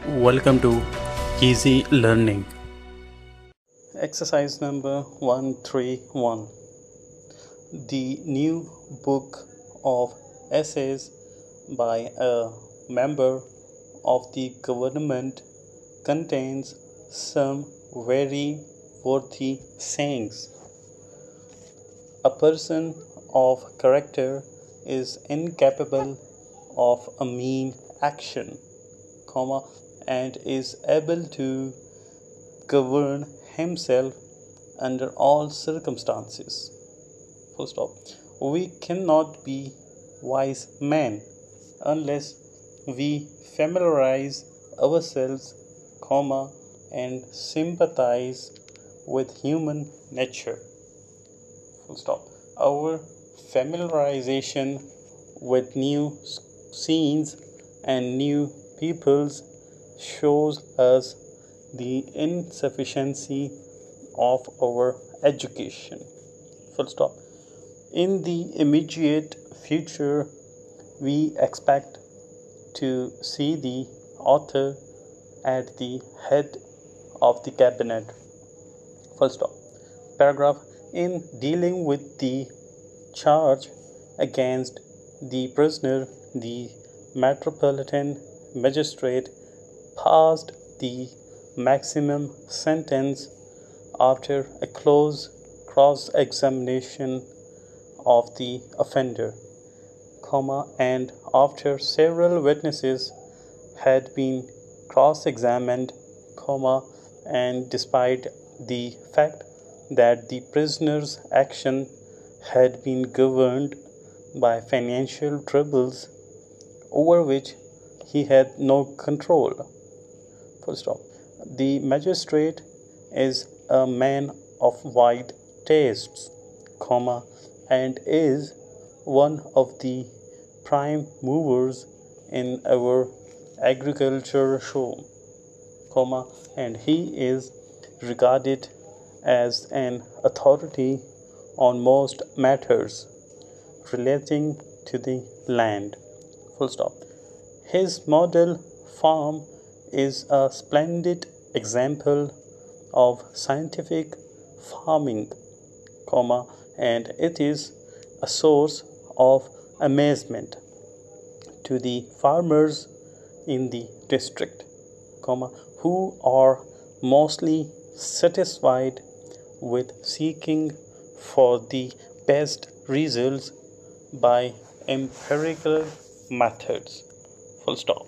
Welcome to Easy Learning. Exercise number 131. The new book of essays by a member of the government contains some very worthy sayings. A person of character is incapable of a mean action, and is able to govern himself under all circumstances. Full stop. We cannot be wise men unless we familiarize ourselves, and sympathize with human nature. Full stop. Our familiarization with new scenes and new peoples shows us the insufficiency of our education. Full stop. In the immediate future, we expect to see the author at the head of the cabinet. Full stop. Paragraph. In dealing with the charge against the prisoner, the Metropolitan Magistrate passed the maximum sentence after a close cross-examination of the offender, and after several witnesses had been cross-examined, and despite the fact that the prisoner's action had been governed by financial troubles over which he had no control. Full stop. The magistrate is a man of wide tastes, and is one of the prime movers in our agriculture show, and he is regarded as an authority on most matters relating to the land. Full stop. His model farm is a splendid example of scientific farming, and it is a source of amazement to the farmers in the district, who are mostly satisfied with seeking for the best results by empirical methods. Full stop.